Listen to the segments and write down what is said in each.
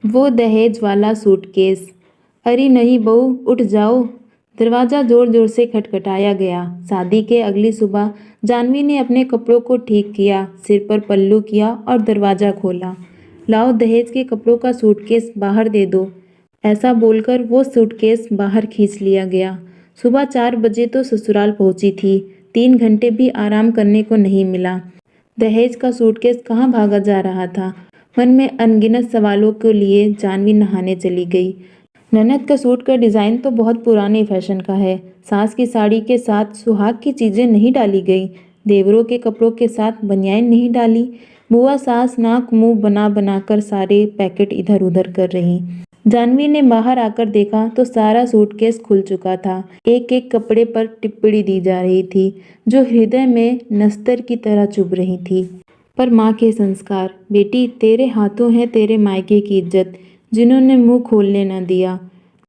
वो दहेज वाला सूटकेस। अरे नहीं बहू, उठ जाओ। दरवाजा जोर जोर से खटखटाया गया। शादी के अगली सुबह जानवी ने अपने कपड़ों को ठीक किया, सिर पर पल्लू किया और दरवाजा खोला। लाओ दहेज के कपड़ों का सूटकेस बाहर दे दो। ऐसा बोलकर वो सूटकेस बाहर खींच लिया गया। सुबह 4 बजे तो ससुराल पहुंची थी। 3 घंटे भी आराम करने को नहीं मिला। दहेज का सूटकेस कहाँ भागा जा रहा था? मन में अनगिनत सवालों को लिए जानवी नहाने चली गई। ननद का सूट का डिज़ाइन तो बहुत पुराने फैशन का है। सास की साड़ी के साथ सुहाग की चीज़ें नहीं डाली गई। देवरों के कपड़ों के साथ बनियान नहीं डाली। बुआ सास नाक मुंह बना बनाकर सारे पैकेट इधर उधर कर रही। जानवी ने बाहर आकर देखा तो सारा सूटकेस खुल चुका था। एक एक कपड़े पर टिप्पणी दी जा रही थी जो हृदय में नस्तर की तरह चुभ रही थी। पर माँ के संस्कार। बेटी, तेरे हाथों है तेरे मायके की इज्जत, जिन्होंने मुंह खोलने न दिया।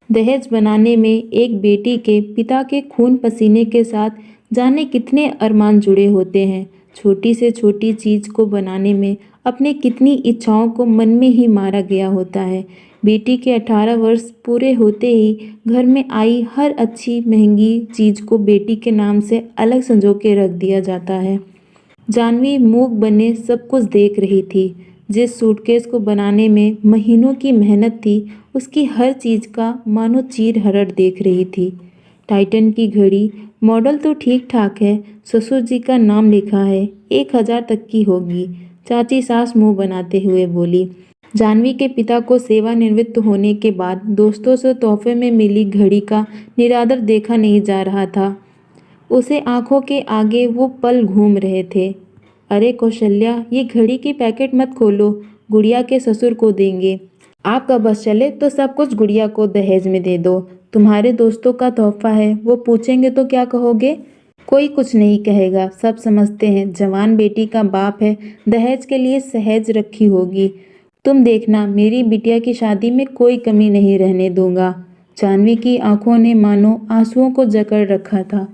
दहेज बनाने में एक बेटी के पिता के खून पसीने के साथ जाने कितने अरमान जुड़े होते हैं। छोटी से छोटी चीज को बनाने में अपने कितनी इच्छाओं को मन में ही मारा गया होता है। बेटी के 18 वर्ष पूरे होते ही घर में आई हर अच्छी महंगी चीज को बेटी के नाम से अलग संजो के रख दिया जाता है। जानवी मूक बने सब कुछ देख रही थी। जिस सूटकेस को बनाने में महीनों की मेहनत थी, उसकी हर चीज का मानो चीर हरण देख रही थी। टाइटन की घड़ी, मॉडल तो ठीक ठाक है, ससुर जी का नाम लिखा है, 1000 तक की होगी, चाची सास मुंह बनाते हुए बोली। जानवी के पिता को सेवानिवृत्त होने के बाद दोस्तों से तोहफे में मिली घड़ी का निरादर देखा नहीं जा रहा था। उसे आंखों के आगे वो पल घूम रहे थे। अरे कौशल्या, ये घड़ी की पैकेट मत खोलो, गुड़िया के ससुर को देंगे। आपका बस चले तो सब कुछ गुड़िया को दहेज में दे दो। तुम्हारे दोस्तों का तोहफा है, वो पूछेंगे तो क्या कहोगे? कोई कुछ नहीं कहेगा, सब समझते हैं जवान बेटी का बाप है, दहेज के लिए सहेज रखी होगी। तुम देखना, मेरी बिटिया की शादी में कोई कमी नहीं रहने दूंगा। जानवी की आंखों ने मानो आंसुओं को जकड़ रखा था।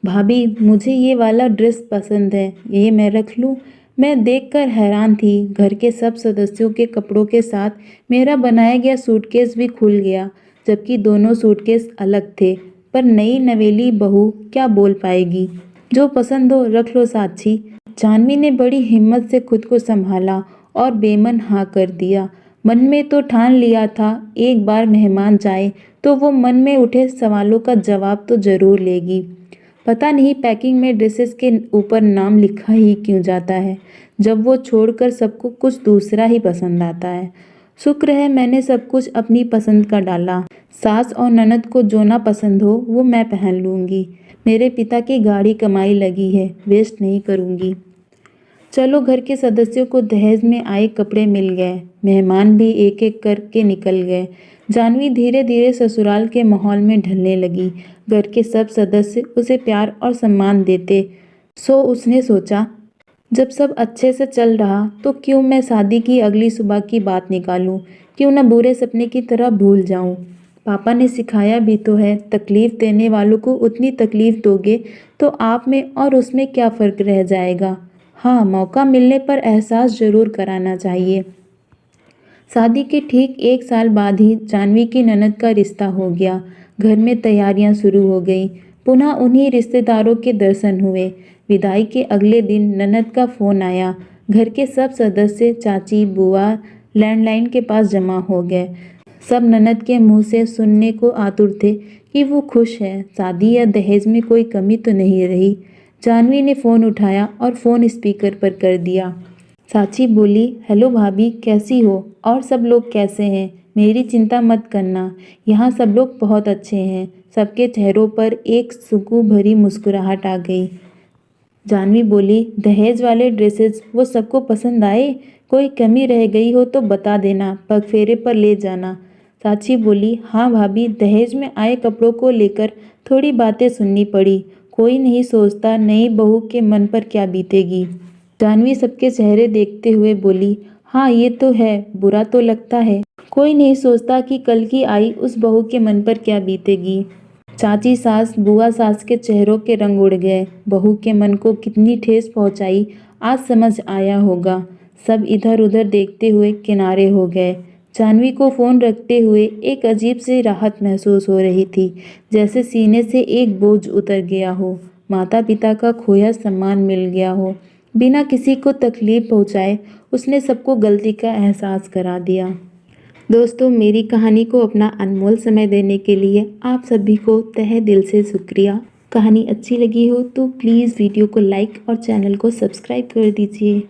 भाभी, मुझे ये वाला ड्रेस पसंद है, ये मैं रख लूं? मैं देखकर हैरान थी। घर के सब सदस्यों के कपड़ों के साथ मेरा बनाया गया सूटकेस भी खुल गया, जबकि दोनों सूटकेस अलग थे। पर नई नवेली बहू क्या बोल पाएगी? जो पसंद हो रख लो साक्षी। जानवी ने बड़ी हिम्मत से खुद को संभाला और बेमन हाँ कर दिया। मन में तो ठान लिया था एक बार मेहमान जाए तो वो मन में उठे सवालों का जवाब तो जरूर लेगी। पता नहीं पैकिंग में ड्रेसेस के ऊपर नाम लिखा ही क्यों जाता है, जब वो छोड़कर सबको कुछ दूसरा ही पसंद आता है। शुक्र है मैंने सब कुछ अपनी पसंद का डाला। सास और ननद को जो ना पसंद हो वो मैं पहन लूँगी। मेरे पिता की गाढ़ी कमाई लगी है, वेस्ट नहीं करूँगी। चलो, घर के सदस्यों को दहेज में आए कपड़े मिल गए। मेहमान भी एक एक करके निकल गए। जानवी धीरे धीरे ससुराल के माहौल में ढलने लगी। घर के सब सदस्य उसे प्यार और सम्मान देते। सो उसने सोचा, जब सब अच्छे से चल रहा तो क्यों मैं शादी की अगली सुबह की बात निकालूं? क्यों न बुरे सपने की तरह भूल जाऊं? पापा ने सिखाया भी तो है, तकलीफ देने वालों को उतनी तकलीफ दोगे तो आप में और उसमें क्या फ़र्क रह जाएगा। हाँ, मौका मिलने पर एहसास जरूर कराना चाहिए। शादी के ठीक 1 साल बाद ही जानवी की ननद का रिश्ता हो गया। घर में तैयारियां शुरू हो गई। पुनः उन्हीं रिश्तेदारों के दर्शन हुए। विदाई के अगले दिन ननद का फोन आया। घर के सब सदस्य, चाची, बुआ लैंडलाइन के पास जमा हो गए। सब ननद के मुंह से सुनने को आतुर थे कि वो खुश है, शादी या दहेज में कोई कमी तो नहीं रही। जानवी ने फ़ोन उठाया और फ़ोन स्पीकर पर कर दिया। साची बोली, हेलो भाभी, कैसी हो? और सब लोग कैसे हैं? मेरी चिंता मत करना, यहाँ सब लोग बहुत अच्छे हैं। सबके चेहरों पर एक सुकून भरी मुस्कुराहट आ गई। जानवी बोली, दहेज वाले ड्रेसेस वो सबको पसंद आए? कोई कमी रह गई हो तो बता देना, पगफेरे पर ले जाना। साची बोली, हाँ भाभी, दहेज में आए कपड़ों को लेकर थोड़ी बातें सुननी पड़ी। कोई नहीं सोचता नई बहू के मन पर क्या बीतेगी। जानवी सबके चेहरे देखते हुए बोली, हाँ ये तो है, बुरा तो लगता है। कोई नहीं सोचता कि कल की आई उस बहू के मन पर क्या बीतेगी। चाची सास, बुआ सास के चेहरों के रंग उड़ गए। बहू के मन को कितनी ठेस पहुंचाई आज समझ आया होगा। सब इधर उधर देखते हुए किनारे हो गए। जानवी को फ़ोन रखते हुए एक अजीब सी राहत महसूस हो रही थी, जैसे सीने से एक बोझ उतर गया हो, माता पिता का खोया सम्मान मिल गया हो। बिना किसी को तकलीफ पहुंचाए उसने सबको गलती का एहसास करा दिया। दोस्तों, मेरी कहानी को अपना अनमोल समय देने के लिए आप सभी को तहे दिल से शुक्रिया। कहानी अच्छी लगी हो तो प्लीज़ वीडियो को लाइक और चैनल को सब्सक्राइब कर दीजिए।